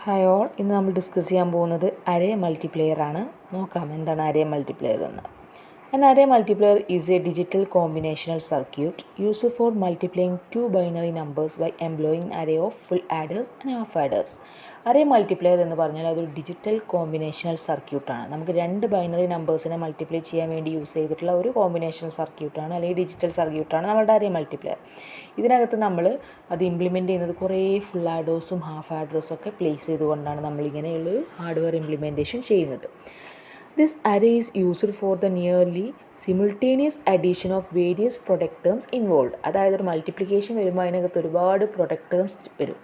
Hi all, ഇന്ന് നമ്മൾ discuss ചെയ്യാൻ പോകുന്നത് അറേ മൾട്ടിപ്ലെയർ ആണ്. നോക്കാം എന്താണ് അറേ മൾട്ടിപ്ലെയർ എന്ന്. An array multiplier is a digital combinational circuit used for multiplying two binary numbers by employing array of full adders and half adders. Array multiplayer എന്ന് പറഞ്ഞാൽ അതൊരു ഡിജിറ്റൽ കോമ്പിനേഷണൽ സർക്യൂട്ടാണ്. നമുക്ക് രണ്ട് ബൈനറി നമ്പേഴ്സിനെ മൾട്ടിപ്ലൈ ചെയ്യാൻ വേണ്ടി use ചെയ്തിട്ടുള്ള ഒരു കോമ്പിനേഷണൽ സർക്യൂട്ടാണ്, അല്ലെങ്കിൽ ഡിജിറ്റൽ സർക്യൂട്ടാണ് നമ്മുടെ അറേ മൾട്ടിപ്ലെയർ. ഇതിനകത്ത് നമ്മൾ അത് ഇംപ്ലിമെൻറ്റ് ചെയ്യുന്നത് കുറേ ഫുൾ ആഡേഴ്സും ഹാഫ് ആഡേഴ്സും ഒക്കെ പ്ലേസ് ചെയ്തുകൊണ്ടാണ് നമ്മളിങ്ങനെയുള്ളൊരു ഹാർഡ്വെയർ ഇംപ്ലിമെൻറ്റേഷൻ ചെയ്യുന്നത്. This array is used for the nearly simultaneous addition of various product terms involved. അതായത് ഒരു മൾട്ടിപ്ലിക്കേഷൻ വരുമ്പോൾ അതിനകത്ത് ഒരുപാട് പ്രൊഡക്റ്റ് ടേംസ് വരും.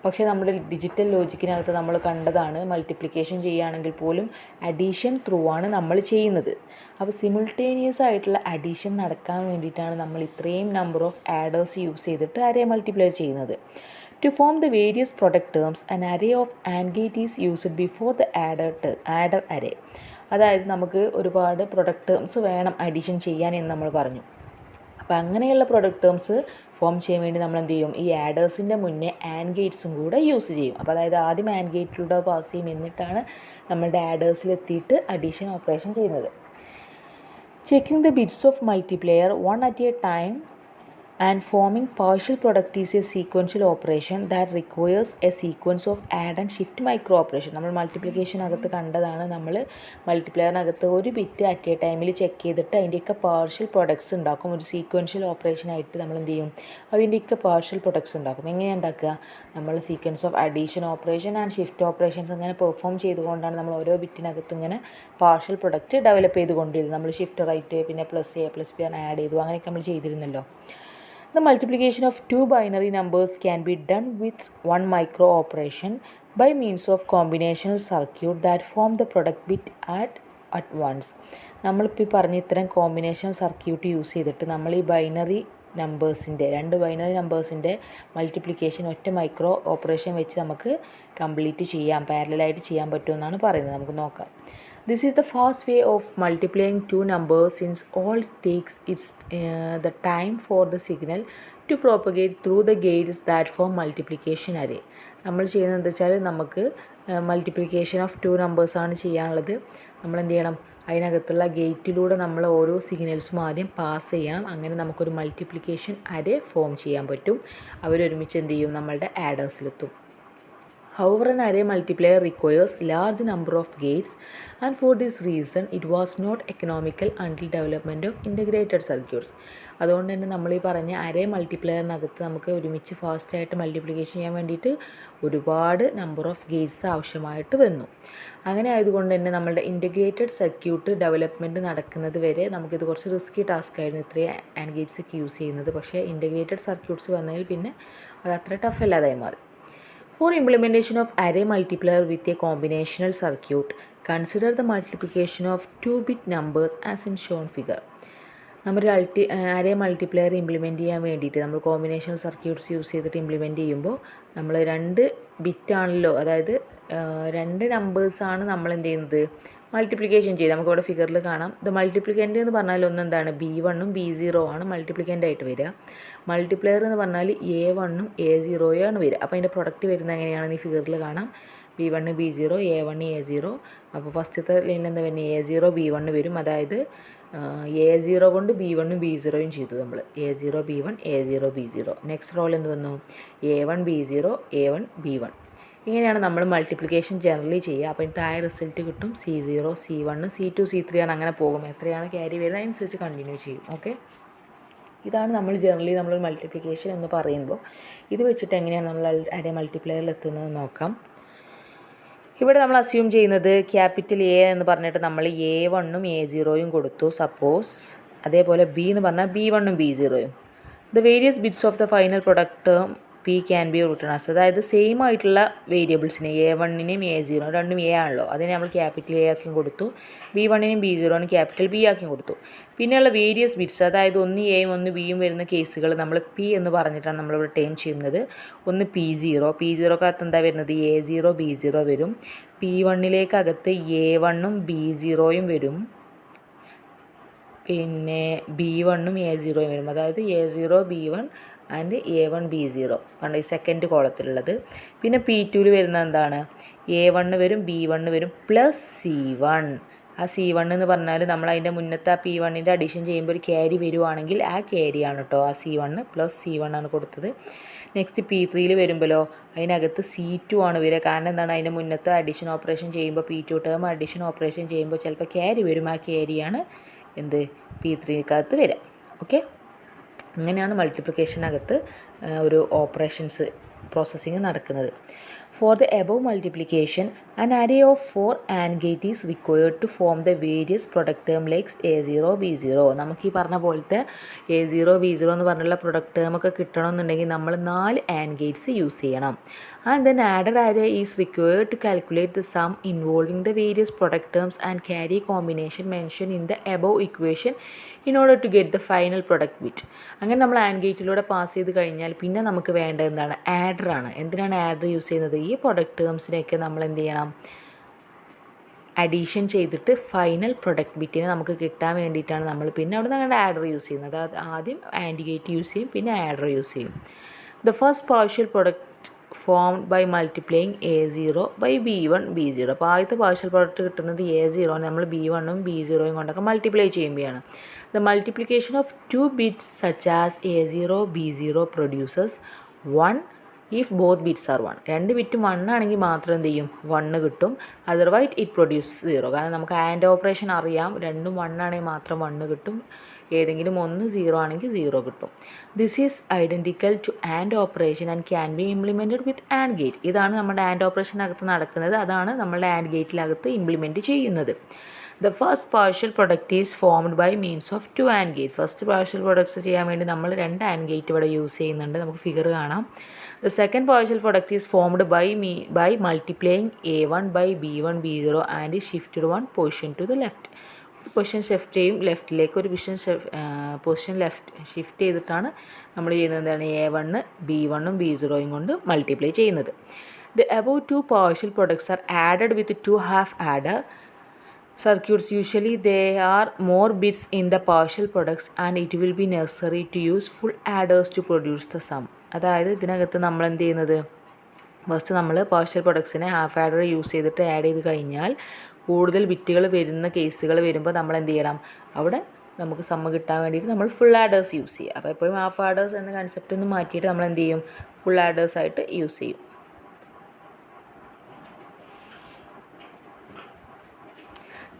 പക്ഷേ നമ്മുടെ ഡിജിറ്റൽ ലോജിക്കിനകത്ത് നമ്മൾ കണ്ടതാണ്, മൾട്ടിപ്ലിക്കേഷൻ ചെയ്യുകയാണെങ്കിൽ പോലും അഡീഷൻ ത്രൂ ആണ് നമ്മൾ ചെയ്യുന്നത്. അപ്പോൾ സിമിൾട്ടേനിയസ് ആയിട്ടുള്ള അഡീഷൻ നടക്കാൻ വേണ്ടിയിട്ടാണ് നമ്മൾ ഇത്രയും നമ്പർ ഓഫ് ആഡേഴ്സ് യൂസ് ചെയ്തിട്ട് അറേ മൾട്ടിപ്ലൈ ചെയ്യുന്നത്. To form the various product terms, an array of AND gate is used before the adder array. അതായത് നമുക്ക് ഒരുപാട് പ്രൊഡക്റ്റ് ടേംസ് വേണം അഡീഷൻ ചെയ്യാൻ എന്ന് നമ്മൾ പറഞ്ഞു. അപ്പോൾ അങ്ങനെയുള്ള പ്രൊഡക്റ്റ് ടേംസ് ഫോം ചെയ്യാൻ വേണ്ടി നമ്മൾ എന്ത് ചെയ്യും, ഈ ആഡേഴ്സിൻ്റെ മുന്നേ ആൻഡ് ഗേറ്റ്സും കൂടെ യൂസ് ചെയ്യും. അപ്പോൾ അതായത് ആദ്യം ആൻഡ് ഗേറ്റിലൂടെ പാസ് ചെയ്യും, എന്നിട്ടാണ് നമ്മളുടെ ആഡേഴ്സിലെത്തിയിട്ട് അഡീഷൻ ഓപ്പറേഷൻ ചെയ്യുന്നത്. Checking the bits of multiplayer one at A time and forming partial product is a sequential operation that requires a sequence of add and shift micro operation. നമ്മൾ മൾട്ടിപ്ലിക്കേഷനകത്ത് കണ്ടതാണ്, നമ്മൾ മൾട്ടിപ്ലെയറിനകത്ത് ഒരു bit at A ടൈമിൽ check ചെയ്തിട്ട് അതിൻ്റെയൊക്കെ partial products ഉണ്ടാക്കും. ഒരു sequential ഓപ്പറേഷനായിട്ട് നമ്മൾ എന്ത് ചെയ്യും, അതിൻ്റെയൊക്കെ പാർഷ്യൽ പ്രൊഡക്ട്സ് ഉണ്ടാക്കും. എങ്ങനെയാണ് ഉണ്ടാക്കുക, നമ്മൾ sequence of addition operation and shift operations അങ്ങനെ പെർഫോം ചെയ്തുകൊണ്ടാണ് നമ്മൾ ഓരോ ബിറ്റിനകത്തും ഇങ്ങനെ പാർഷ്യൽ പ്രൊഡക്റ്റ് ഡെവലപ്പ് ചെയ്തുകൊണ്ടിരുന്നത്. നമ്മൾ ഷിഫ്റ്റ് റൈറ്റ് പിന്നെ പ്ലസ് എ പ്ലസ് ബി ആണ് ആഡ് ചെയ്തു, അങ്ങനെയൊക്കെ നമ്മൾ ചെയ്തിരുന്നല്ലോ. The multiplication of two binary numbers can be done with one micro operation by means of combinational circuit that form the product bit at once. നമ്മളിപ്പോൾ പറഞ്ഞ ഇത്തരം combination circuit use ചെയ്തിട്ട് നമ്മൾ ഈ ബൈനറി നമ്പേഴ്സിൻ്റെ രണ്ട് ബൈനറി നമ്പേഴ്സിൻ്റെ മൾട്ടിപ്ലിക്കേഷൻ ഒറ്റ micro operation വെച്ച് നമുക്ക് കംപ്ലീറ്റ് ചെയ്യാം, പാരലലായിട്ട് ചെയ്യാൻ പറ്റുമെന്നാണ് പറയുന്നത്. നമുക്ക് നോക്കാം. This is the fast way of multiplying two numbers since all it takes is the time for the signal to propagate through the gates that form multiplication array. നമ്മൾ ചെയ്യുന്നത് എന്താ വെച്ചാൽ, നമുക്ക് മൾട്ടിപ്ലിക്കേഷൻ ഓഫ് ടു നമ്പേഴ്സാണ് ചെയ്യാനുള്ളത്. നമ്മൾ എന്ത് ചെയ്യണം, അതിനകത്തുള്ള ഗേറ്റിലൂടെ നമ്മൾ ഓരോ സിഗ്നൽസും ആദ്യം പാസ് ചെയ്യണം. അങ്ങനെ നമുക്കൊരു മൾട്ടിപ്ലിക്കേഷൻ അറേ ഫോം ചെയ്യാൻ പറ്റും. അവരൊരുമിച്ച് എന്ത് ചെയ്യും, നമ്മളുടെ ആഡേഴ്സിലെത്തും. However, an array multiplier requires large number of gates, and for this reason it was not economical until development of integrated circuits. അതുകൊണ്ട് തന്നെ നമ്മൾ ഈ പറഞ്ഞ അറേ മൾട്ടിപ്ലെയറിനകത്ത് നമുക്ക് ഒരുമിച്ച് ഫാസ്റ്റായിട്ട് മൾട്ടിപ്ലിക്കേഷൻ ചെയ്യാൻ വേണ്ടിയിട്ട് ഒരുപാട് നമ്പർ ഓഫ് ഗേറ്റ്സ് ആവശ്യമായിട്ട് വന്നു. അങ്ങനെ ആയതുകൊണ്ട് തന്നെ നമ്മളുടെ ഇൻറ്റഗ്രേറ്റഡ് സർക്യൂട്ട് ഡെവലപ്മെൻറ്റ് നടക്കുന്നത് വരെ നമുക്കിത് കുറച്ച് റിസ്കി ടാസ്ക് ആയിരുന്നു, ഇത്രയും ആൻഡ് ഗേറ്റ്സ് ഒക്കെ യൂസ് ചെയ്യുന്നത്. പക്ഷേ ഇൻറ്റഗ്രേറ്റഡ് സർക്യൂട്ട്സ് വന്നതിൽ പിന്നെ അത് അത്ര ടഫ് അല്ലാതായി മാറി. For implementation of array multiplier with a combinational circuit, consider the multiplication of 2-bit numbers as in shown figure. നമ്മൾ അറേ മൾട്ടിപ്ലെയർ ഇംപ്ലിമെൻറ്റ് ചെയ്യാൻ വേണ്ടിയിട്ട് നമ്മൾ കോമ്പിനേഷണൽ സർക്യൂട്ട്സ് യൂസ് ചെയ്തിട്ട് ഇംപ്ലിമെൻറ്റ് ചെയ്യുമ്പോൾ നമ്മൾ 2 ബിറ്റാണല്ലോ, അതായത് 2 നമ്പേഴ്സാണ് നമ്മൾ എന്ത് ചെയ്യുന്നത്, മൾട്ടിപ്ലിക്കേഷൻ ചെയ്ത്. നമുക്കിവിടെ ഫിഗറിൽ കാണാം. ഇത് മൾട്ടിപ്ലിക്കൻ്റ് എന്ന് പറഞ്ഞാൽ ഒന്നെന്താണ്, B1ഉം B0 ആണ് മൾട്ടിപ്ലിക്കൻ്റ് ആയിട്ട് വരിക. മൾട്ടിപ്ലെയർ എന്ന് പറഞ്ഞാൽ A1ഉം A0 ആണ് വരിക. അപ്പോൾ അതിൻ്റെ പ്രൊഡക്റ്റ് വരുന്നത് എങ്ങനെയാണെന്ന് ഈ ഫിഗറിൽ കാണാം. B1 B0 A1 A0. അപ്പോൾ ഫസ്റ്റത്തെ ലൈനിൽ എന്താ വരുന്നത്, A0 B1 വരും. അതായത് A0 കൊണ്ട് B1ഉം B0യും ചെയ്തു നമ്മൾ. A0 B1 A0 B0. Next role എന്ത് വന്നു, A1 B0 A1 B1. ഇങ്ങനെയാണ് നമ്മൾ മൾട്ടിപ്ലിക്കേഷൻ ജനറലി ചെയ്യുക. അപ്പോൾ എനിക്ക് താഴെ റിസൾട്ട് കിട്ടും. C0 C1 C2 C3 ആണ്, അങ്ങനെ പോകും. എത്രയാണ് ക്യാരി വരുന്നത് അതിനനുസരിച്ച് കണ്ടിന്യൂ ചെയ്യും. ഓക്കെ, ഇതാണ് നമ്മൾ ജനറലി നമ്മൾ മൾട്ടിപ്ലിക്കേഷൻ എന്ന് പറയുമ്പോൾ. ഇത് വെച്ചിട്ട് എങ്ങനെയാണ് നമ്മൾ അറേ മൾട്ടിപ്ലെയറിൽ എത്തുന്നത് നോക്കാം. ഇവിടെ നമ്മൾ അസ്യൂം ചെയ്യുന്നത് ക്യാപിറ്റൽ എ എന്ന് പറഞ്ഞിട്ട് നമ്മൾ A1ഉം A0യും കൊടുത്തു സപ്പോസ്. അതേപോലെ ബി എന്ന് പറഞ്ഞാൽ B1ഉം B0യും. The various bits of the final product P can be written as, അതായത് സെയിം ആയിട്ടുള്ള വേരിയബിൾസിനെ A1നെയും A0 രണ്ടും എ ആണല്ലോ, അതിനെ നമ്മൾ ക്യാപിറ്റൽ എ ആക്കിയും കൊടുത്തു. B1നെയും B0നും ക്യാപിറ്റൽ ബി ആക്കിയും കൊടുത്തു. പിന്നെയുള്ള വേരിയസ് ബിറ്റ്സ്, അതായത് ഒന്ന് എയും ഒന്ന് ബിയും വരുന്ന കേസുകൾ നമ്മൾ പി എന്ന് പറഞ്ഞിട്ടാണ് നമ്മളിവിടെ ടേം ചെയ്യുന്നത്. ഒന്ന് P0 എന്താ വരുന്നത്, A0 B0 വരും. P1ലേക്കകത്ത് A1ഉം B0യും വരും. പിന്നെ B1ഉം A0യും വരും. അതായത് A0 B1 and A1 B0 കണ്ടോ ഈ സെക്കൻഡ് കോളത്തിലുള്ളത്. പിന്നെ P2 വരുന്നത് എന്താണ്, A1 വരും B1 വരും പ്ലസ് C1. ആ C1 എന്ന് പറഞ്ഞാൽ നമ്മൾ അതിൻ്റെ മുന്നത്തെ ആ P1ൻ്റെ അഡീഷൻ ചെയ്യുമ്പോൾ ഒരു ക്യാരി വരുവാണെങ്കിൽ ആ ക്യാരിയാണ് കേട്ടോ ആ C1 പ്ലസ് C1 ആണ് കൊടുത്തത്. നെക്സ്റ്റ് P3 വരുമ്പോഴോ അതിനകത്ത് C2 ആണ് വരിക. കാരണം എന്താണ്, അതിൻ്റെ മുന്നത്തെ അഡീഷൻ ഓപ്പറേഷൻ ചെയ്യുമ്പോൾ P2 ടേം അഡീഷൻ ഓപ്പറേഷൻ ചെയ്യുമ്പോൾ ചിലപ്പോൾ ക്യാരി വരും. ആ ക്യാരിയാണ് എന്ത് P3കകത്ത് വരിക. ഓക്കെ, അങ്ങനെയാണ് മൾട്ടിപ്ലിക്കേഷനകത്ത് ഒരു ഓപ്പറേഷൻസ് പ്രോസസ്സിങ് നടക്കുന്നത്. For the above multiplication, an array of 4 AND gate is required to form the various product term like A0, B0. നമുക്ക് ഈ പറഞ്ഞ പോലത്തെ A0, B0 എന്ന് പറഞ്ഞുള്ള പ്രൊഡക്റ്റ് ടേം ഒക്കെ കിട്ടണമെന്നുണ്ടെങ്കിൽ നമ്മൾ 4 AND gates യൂസ് ചെയ്യണം. And then adder array is required to calculate the sum involving the various product terms and carry combination mentioned in the above equation in order to get the final product bit. അങ്ങനെ നമ്മൾ and ഗേറ്റിലൂടെ pass ചെയ്ത് കഴിഞ്ഞാൽ പിന്നെ നമുക്ക് വേണ്ടത് എന്താണ്, ആഡറാണ്. എന്തിനാണ് adder use ചെയ്യുന്നത്, ഈ പ്രൊഡക്റ്റ് ടേംസിനെയൊക്കെ നമ്മൾ എന്ത് ചെയ്യണം, അഡീഷൻ ചെയ്തിട്ട് ഫൈനൽ പ്രൊഡക്റ്റ് ബിറ്റിനെ നമുക്ക് കിട്ടാൻ വേണ്ടിയിട്ടാണ് നമ്മൾ പിന്നെ അവിടെ നിന്ന് ആഡർ യൂസ് ചെയ്യുന്നത്. അത് ആദ്യം ആൻഡ് ഗേറ്റ് യൂസ് ചെയ്യും, പിന്നെ ആഡർ യൂസ് ചെയ്യും. The first partial product formed by multiplying A0 by B1 B0. അപ്പോൾ ആദ്യത്തെ പാർഷ്യൽ പ്രോഡക്റ്റ് കിട്ടുന്നത് A0 നമ്മൾ B1ഉം B0യും കൊണ്ടൊക്കെ മൾട്ടിപ്ലൈ ചെയ്യുമ്പോഴാണ്. The multiplication of 2 bits such as A0 B0 produces 1 if both bits R 1. 2 ബിറ്റും 1 ആണെങ്കിൽ മാത്രം എന്ത് ചെയ്യും, 1 കിട്ടും. Otherwise it produce 0. കാരണം നമുക്ക് ആൻഡ് ഓപ്പറേഷൻ അറിയാം, രണ്ടും 1 ആണെങ്കിൽ മാത്രം 1 കിട്ടും, ഏതെങ്കിലും ഒന്ന് 0 ആണെങ്കിൽ 0 കിട്ടും. This is identical to and operation and can be implemented with and gate. ഇതാണ് നമ്മുടെ ആൻഡ് ഓപ്പറേഷനകത്ത് നടക്കുന്നത്, അതാണ് നമ്മളുടെ ആൻഡ് ഗേറ്റിനകത്ത് ഇംപ്ലിമെൻറ്റ് ചെയ്യുന്നത്. The first partial product is formed by means of 2 and gates. First partial products ചെയ്യാൻ വേണ്ടി നമ്മൾ 2 ആൻഡ് ഗേറ്റ് ഇവിടെ യൂസ് ചെയ്യുന്നുണ്ട്, നമുക്ക് ഫിഗർ കാണാം. The second partial product is formed by multiplying A1 by B1 B0 and shifted 1 position to the left. ഒരു position shift ചെയ്യും ലെഫ്റ്റിലേക്ക്, ഒരു പൊസിഷൻ ഷിഫ്റ്റ് ചെയ്തിട്ടാണ് നമ്മൾ ചെയ്യുന്നത് എന്താണ്, A1 B1ഉം B0യും കൊണ്ട് മൾട്ടിപ്ലൈ ചെയ്യുന്നത്. The above 2 partial products are added with 2 half adder circuits. Usually there are more bits in the partial products and it will be necessary to use full adders to produce the sum. അതായത് ഇതിനകത്ത് നമ്മൾ എന്ത് ചെയ്യുന്നത്, first നമ്മൾ partial പ്രൊഡക്ട്സിനെ half adder use ചെയ്തിട്ട് add ചെയ്ത് കഴിഞ്ഞാൽ കൂടുതൽ ബിറ്റുകൾ വരുന്ന കേസുകൾ വരുമ്പോൾ നമ്മൾ എന്ത് ചെയ്യണം, അവിടെ നമുക്ക് സമ്മ് കിട്ടാൻ വേണ്ടിയിട്ട് നമ്മൾ ഫുൾ ആഡേഴ്സ് യൂസ് ചെയ്യുക. അപ്പോൾ എപ്പോഴും ഹാഫ് ആഡേഴ്സ് എന്ന കൺസെപ്റ്റ് ഒന്ന് മാറ്റിയിട്ട് നമ്മൾ എന്ത് ചെയ്യും, ഫുൾ ആഡേഴ്സ് ആയിട്ട് യൂസ് ചെയ്യും.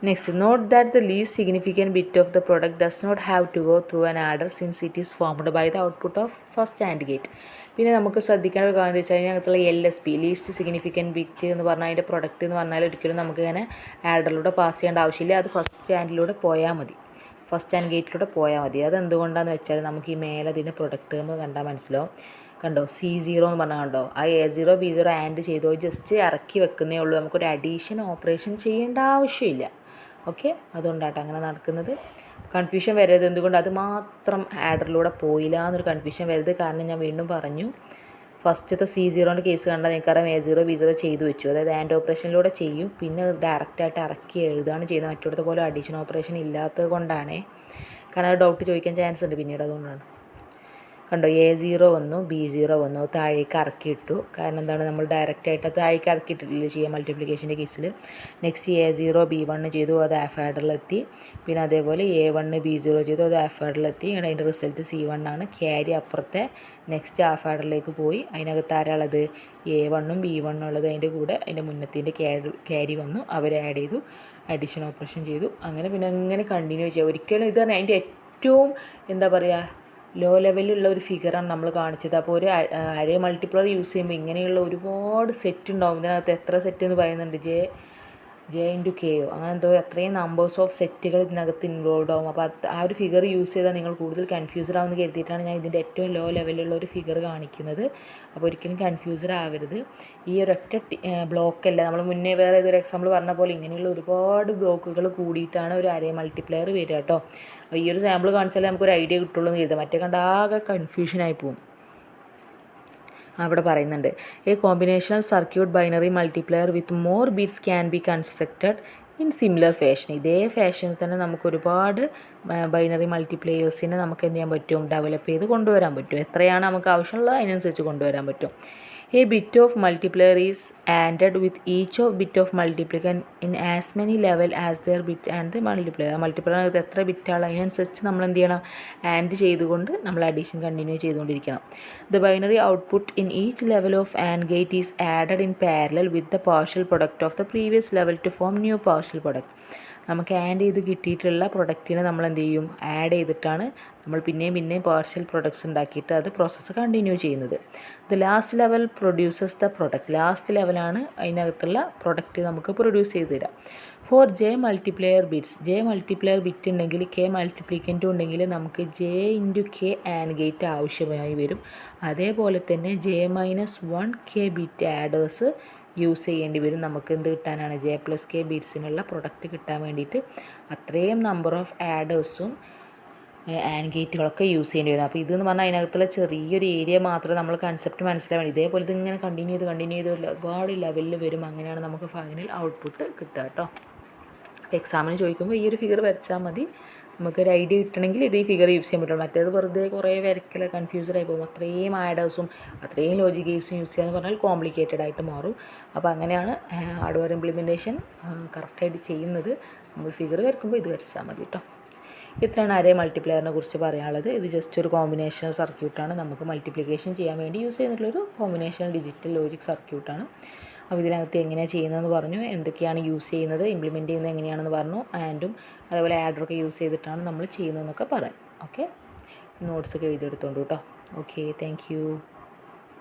Next, note that the least significant bit of the product does not have to go through an adder since it is formed by the output of first AND gate. പിന്നെ നമുക്ക് ശ്രദ്ധിക്കേണ്ട ഒരു കാര്യം എന്ന് വെച്ചാൽ അതിനകത്തുള്ള LSB ലീസ്റ്റ് സിഗ്നിഫിക്കൻറ്റ് ബിറ്റ് എന്ന് പറഞ്ഞാൽ അതിൻ്റെ പ്രൊഡക്റ്റ് എന്ന് പറഞ്ഞാൽ ഒരിക്കലും നമുക്ക് ഇങ്ങനെ ആഡറിലൂടെ പാസ് ചെയ്യേണ്ട ആവശ്യമില്ല, അത് ഫസ്റ്റ് ആൻഡിലൂടെ പോയാൽ മതി, ഫസ്റ്റ് ആൻഡ് ഗേറ്റിലൂടെ പോയാൽ മതി. അതെന്തുകൊണ്ടാണെന്ന് വെച്ചാൽ നമുക്ക് ഈ മേലെ അതിൻ്റെ പ്രൊഡക്റ്റ് എന്ന് കണ്ടാൽ മനസ്സിലാവും. കണ്ടോ C0 എന്ന് പറഞ്ഞാൽ കണ്ടോ, ആ A0 B0 ആൻഡ് ചെയ്തോ ജസ്റ്റ് ഇറക്കി വെക്കുന്നേ ഉള്ളൂ, നമുക്കൊരു അഡീഷൻ ഓപ്പറേഷൻ ചെയ്യേണ്ട ആവശ്യമില്ല. ഓക്കെ, അതുകൊണ്ടാട്ടോ അങ്ങനെ നടക്കുന്നത്. കൺഫ്യൂഷൻ വരരുത്, എന്തുകൊണ്ട് അത് മാത്രം ആഡറിലൂടെ പോയില്ല എന്നൊരു കൺഫ്യൂഷൻ വരരുത്. കാരണം ഞാൻ വീണ്ടും പറഞ്ഞു, ഫസ്റ്റത്തെ C0ൻ്റെ കേസ് കണ്ടാൽ നിങ്ങൾക്കറിയാം A0 B0 ചെയ്തു വെച്ചു, അതായത് ആൻഡ് ഓപ്പറേഷനിലൂടെ ചെയ്യും, പിന്നെ ഡയറക്റ്റായിട്ട് ഇറക്കി എഴുതാണ് ചെയ്യുന്നത്. മറ്റിടത്തെ പോലെ അഡീഷൻ ഓപ്പറേഷൻ ഇല്ലാത്തത് കൊണ്ടാണ്, കാരണം അത് ഡൗട്ട് ചോദിക്കാൻ ചാൻസ് ഉണ്ട് പിന്നീട്, അതുകൊണ്ടാണ്. കണ്ടോ A0 വന്നു B0 വന്നു, താഴേക്ക് ഇറക്കിയിട്ടു. കാരണം എന്താണ്, നമ്മൾ ഡയറക്റ്റായിട്ട് താഴേക്ക് ഇറക്കിയിട്ടില്ല ചെയ്യുക മൾട്ടിപ്ലിക്കേഷൻ്റെ കേസിൽ. നെക്സ്റ്റ് A0 B1 ചെയ്തു, അത് ഹാഫ് ആഡറിലെത്തി. പിന്നെ അതേപോലെ A1 B0 ചെയ്തു, അത് ഹാഫ് ആഡറിലെത്തി. അതിൻ്റെ റിസൾട്ട് C1 ആണ്. ക്യാരി അപ്പുറത്തെ നെക്സ്റ്റ് ഹാഫ് ആഡറിലേക്ക് പോയി. അതിനകത്ത് ആരാളത്, A1ഉം B1 ഉള്ളത്, അതിൻ്റെ കൂടെ അതിൻ്റെ മുന്നത്തിൻ്റെ ക്യാരി വന്നു, അവർ ആഡ് ചെയ്തു, അഡീഷൻ ഓപ്പറേഷൻ ചെയ്തു. അങ്ങനെ പിന്നെ അങ്ങനെ കണ്ടിന്യൂ ചെയ്യുക. ഒരിക്കലും ഇത് തന്നെ അതിൻ്റെ ഏറ്റവും എന്താ പറയുക ലോ ലെവലിലുള്ള ഒരു ഫിഗറാണ് നമ്മൾ കാണിച്ചത്. അപ്പോൾ ഒരു അരേ മൾട്ടിപ്ലർ യൂസ് ചെയ്യുമ്പോൾ ഇങ്ങനെയുള്ള ഒരുപാട് സെറ്റ് ഉണ്ടാവും. ഇതിനകത്ത് എത്ര സെറ്റ് എന്ന് പറയുന്നുണ്ട്, J × K അങ്ങനെ എന്തോ അത്രയും നമ്പേഴ്സ് ഓഫ് സെറ്റുകൾ ഇതിനകത്ത് ഇൻവോൾവ് ആവും. അപ്പോൾ ആ ഒരു ഫിഗർ യൂസ് ചെയ്താൽ നിങ്ങൾ കൂടുതൽ കൺഫ്യൂസ്ഡ് ആവുമെന്ന് കരുതിയിട്ടാണ് ഞാൻ ഇതിൻ്റെ ഏറ്റവും ലോ ലെവലിലുള്ള ഒരു ഫിഗർ കാണിക്കുന്നത്. അപ്പോൾ ഒരിക്കലും കൺഫ്യൂസ്ഡ് ആവരുത്. ഈ ഒരൊറ്റ ബ്ലോക്കല്ല, നമ്മൾ മുന്നേ വേറെ ഏതൊരു എക്സാമ്പിൾ പറഞ്ഞ പോലെ ഇങ്ങനെയുള്ള ഒരുപാട് ബ്ലോക്കുകൾ കൂടിയിട്ടാണ് ഒരു അരേ മൾട്ടിപ്ലയർ വരിക കേട്ടോ. ഈ ഒരു സാമ്പിൾ കാണിച്ചാലേ നമുക്കൊരു ഐഡിയ കിട്ടുള്ളൂ എന്ന് കരുതാം, മറ്റേ കണ്ട് ആകെ കൺഫ്യൂഷനായി പോകും. അവിടെ പറയുന്നുണ്ട്, A combinational circuit binary multiplier with more bits can be constructed in similar fashion, ഇതേ ഫാഷനിൽ തന്നെ നമുക്ക് ഒരുപാട് ബൈനറി മൾട്ടിപ്ലയേഴ്സിനെ നമുക്ക് എന്ത് ചെയ്യാൻ പറ്റും, ഡെവലപ്പ് ചെയ്ത് കൊണ്ടുവരാൻ പറ്റും. എത്രയാണ് നമുക്ക് ആവശ്യമുള്ളത് അതിനനുസരിച്ച് കൊണ്ടുവരാൻ പറ്റും. A bit of multiplier is ANDed with each of bit of multiplicand in as many level as their bit and the multiplier. മൾട്ടിപ്ലയറിനകത്ത് എത്ര ബിറ്റാണ് അതിനനുസരിച്ച് നമ്മൾ എന്ത് ചെയ്യണം, ആൻഡ് ചെയ്തുകൊണ്ട് നമ്മൾ അഡീഷൻ കണ്ടിന്യൂ ചെയ്തുകൊണ്ടിരിക്കണം. The binary output in each level of AND gate is added in parallel with the partial product of the previous level to form new partial product. നമുക്ക് add ചെയ്ത് കിട്ടിയിട്ടുള്ള പ്രൊഡക്റ്റിനെ നമ്മൾ എന്ത് ചെയ്യും, ആഡ് ചെയ്തിട്ടാണ് നമ്മൾ പിന്നെയും പാർഷ്യൽ പ്രൊഡക്ട്സ് ഉണ്ടാക്കിയിട്ട് അത് പ്രോസസ്സ് കണ്ടിന്യൂ ചെയ്യുന്നത്. The last level produces the product, last ലെവലാണ് അതിനകത്തുള്ള പ്രൊഡക്റ്റ് നമുക്ക് പ്രൊഡ്യൂസ് ചെയ്ത് തരാം. For J multiplier bits, J multiplier bit ഉണ്ടെങ്കിൽ കെ മൾട്ടിപ്ലിക്കൻറ്റും ഉണ്ടെങ്കിൽ നമുക്ക് J into K and gate ആവശ്യമായി വരും. അതേപോലെ തന്നെ J-1 കെ ബിറ്റ് ആഡേഴ്സ് യൂസ് ചെയ്യേണ്ടി വരും. നമുക്ക് എന്ത് കിട്ടാനാണ്, J+K ബീറ്റ്സിനുള്ള പ്രൊഡക്റ്റ് കിട്ടാൻ വേണ്ടിയിട്ട് അത്രയും നമ്പർ ഓഫ് ആഡേഴ്സും ആൻഡ് ഗേറ്റുകളൊക്കെ യൂസ് ചെയ്യേണ്ടി വരും. അപ്പോൾ ഇതെന്ന് പറഞ്ഞാൽ അതിനകത്തുള്ള ചെറിയൊരു ഏരിയ മാത്രമേ നമ്മൾ കൺസെപ്റ്റ് മനസ്സിലാവേണ്ടി, ഇതേപോലെ ഇതിങ്ങനെ കണ്ടിന്യൂ ചെയ്ത് ഒരുപാട് ലെവലിൽ വരും. അങ്ങനെയാണ് നമുക്ക് ഫൈനൽ ഔട്ട്പുട്ട് കിട്ടുക കേട്ടോ. അപ്പോൾ എക്സാമിന് ചോദിക്കുമ്പോൾ ഈ ഒരു ഫിഗർ വരച്ചാൽ മതി. നമുക്കൊരു ഐഡിയ കിട്ടണമെങ്കിൽ ഇത് ഈ ഫിഗർ യൂസ് ചെയ്യാൻ പറ്റുള്ളൂ. മറ്റേത് വെറുതെ കുറേ വരയ്ക്കൽ കൺഫ്യൂസ്ഡ് ആയി പോകും. അത്രയും ആഡേഴ്സും അത്രയും ലോജിക് ഗേറ്റ്സും യൂസ് ചെയ്യാന്ന് പറഞ്ഞാൽ കോംപ്ലിക്കേറ്റഡ് ആയിട്ട് മാറും. അപ്പോൾ അങ്ങനെയാണ് ഹാർഡ്വെയർ ഇംപ്ലിമെൻറ്റേഷൻ കറക്റ്റായിട്ട് ചെയ്യുന്നത്. നമ്മൾ ഫിഗർ വരയ്ക്കുമ്പോൾ ഇത് വരച്ചാൽ മതി കേട്ടോ. ഇത്രയാണ് അറേ മൾട്ടിപ്ലെയറിനെ കുറിച്ച് പറയാനുള്ളത്. ഇത് ജസ്റ്റ് ഒരു കോമ്പിനേഷൻ സർക്യൂട്ടാണ്. നമുക്ക് മൾട്ടിപ്ലിക്കേഷൻ ചെയ്യാൻ വേണ്ടി യൂസ് ചെയ്തിട്ടുള്ളൊരു കോമ്പിനേഷൻ ഡിജിറ്റൽ ലോജിക് സർക്യൂട്ടാണ്. അപ്പോൾ ഇതിനകത്ത് എങ്ങനെയാണ് ചെയ്യുന്നതെന്ന് പറഞ്ഞു, എന്തൊക്കെയാണ് യൂസ് ചെയ്യുന്നത്, ഇംപ്ലിമെൻറ്റ് ചെയ്യുന്നത് എങ്ങനെയാണെന്ന് പറഞ്ഞു, ആൻഡും അതേപോലെ ആഡറൊക്കെ യൂസ് ചെയ്തിട്ടാണ് നമ്മൾ ചെയ്യുന്നതെന്നൊക്കെ പറയാം. ഓക്കെ, നോട്ട്സൊക്കെ എഴുതിയെടുത്തോണ്ട് കേട്ടോ. Okay, thank you.